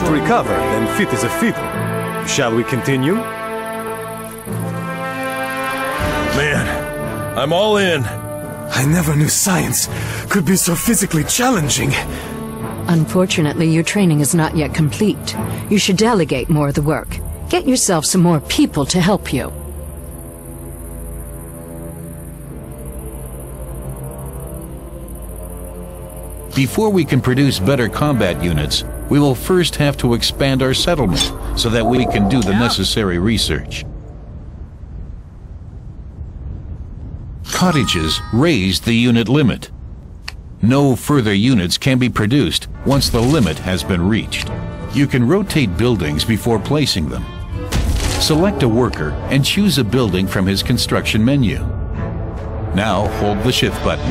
quite recovered and fit as a fiddle. Shall we continue? Man, I'm all in. I never knew science could be so physically challenging. Unfortunately, your training is not yet complete. You should delegate more of the work. Get yourself some more people to help you. Before we can produce better combat units, we will first have to expand our settlement so that we can do the necessary research. Cottages raise the unit limit. No further units can be produced once the limit has been reached. You can rotate buildings before placing them. Select a worker and choose a building from his construction menu. Now hold the Shift button.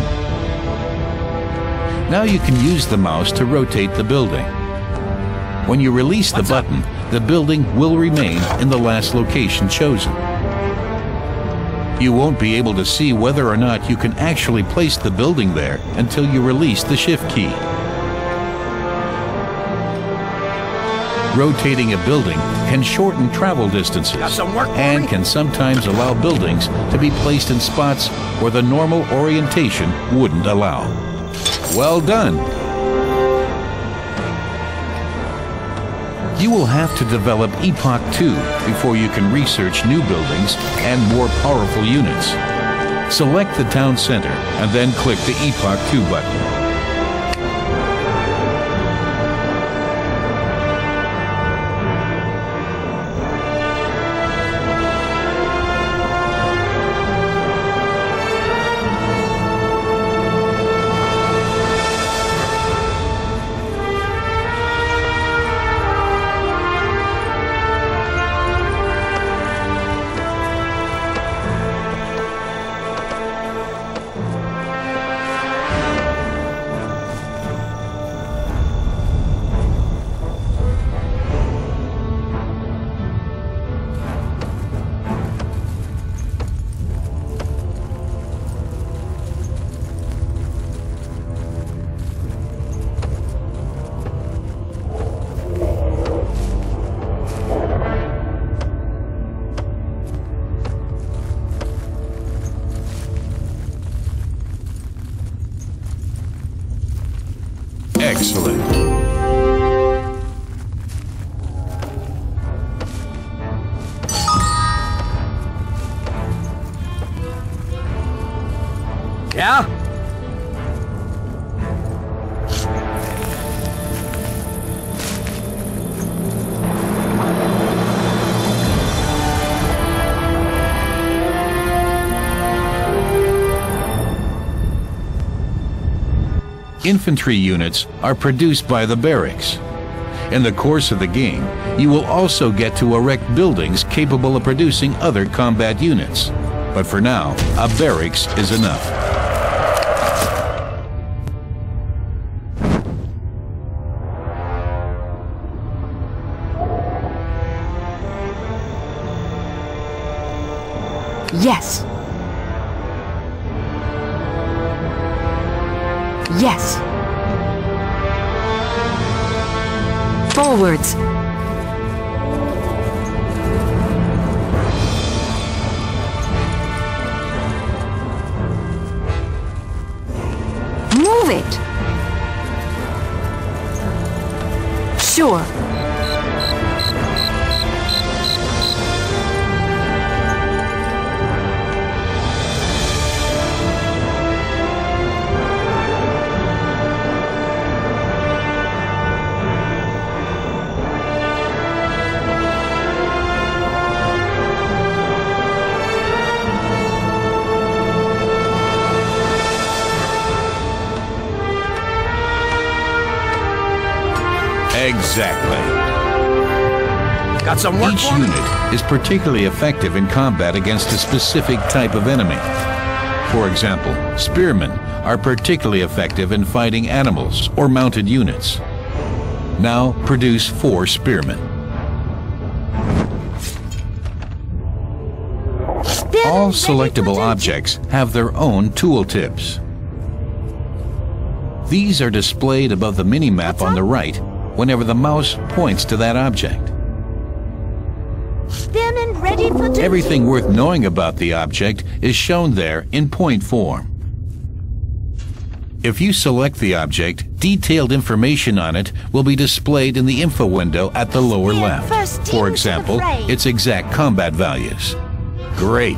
Now you can use the mouse to rotate the building. When you release the button, the building will remain in the last location chosen. You won't be able to see whether or not you can actually place the building there until you release the Shift key. Rotating a building can shorten travel distances and can sometimes allow buildings to be placed in spots where the normal orientation wouldn't allow. Well done! You will have to develop Epoch 2 before you can research new buildings and more powerful units. Select the town center and then click the Epoch 2 button. Excellent. Yeah? Infantry units are produced by the barracks. In the course of the game, you will also get to erect buildings capable of producing other combat units. But for now, a barracks is enough. Yes. Yes. Forwards. Move it. Sure. Exactly. Got some work Each for me? unit is particularly effective in combat against a specific type of enemy. For example, spearmen are particularly effective in fighting animals or mounted units. Now produce 4 spearmen. All selectable objects have their own tooltips. These are displayed above the mini-map on the right whenever the mouse points to that object. Spin and ready for duty. Everything worth knowing about the object is shown there in point form. If you select the object, detailed information on it will be displayed in the info window at the lower left. For example, its exact combat values. Great!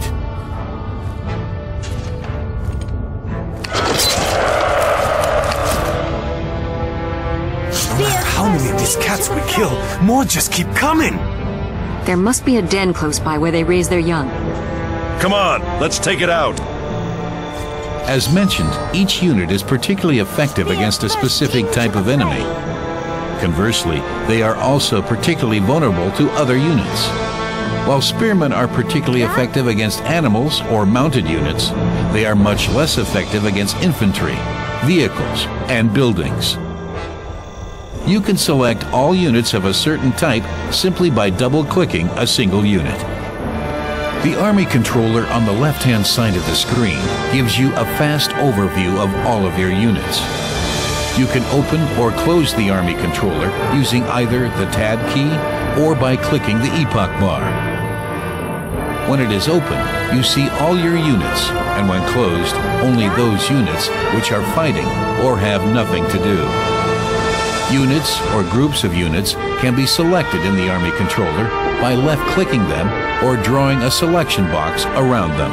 No matter how many of these cats we kill, more just keep coming! There must be a den close by where they raise their young. Come on, let's take it out. As mentioned, each unit is particularly effective against a specific type of enemy. Conversely, they are also particularly vulnerable to other units. While spearmen are particularly effective against animals or mounted units, they are much less effective against infantry, vehicles, and buildings. You can select all units of a certain type simply by double-clicking a single unit. The Army controller on the left-hand side of the screen gives you a fast overview of all of your units. You can open or close the Army controller using either the Tab key or by clicking the epoch bar. When it is open, you see all your units, and when closed, only those units which are fighting or have nothing to do. Units or groups of units can be selected in the Army controller by left-clicking them or drawing a selection box around them.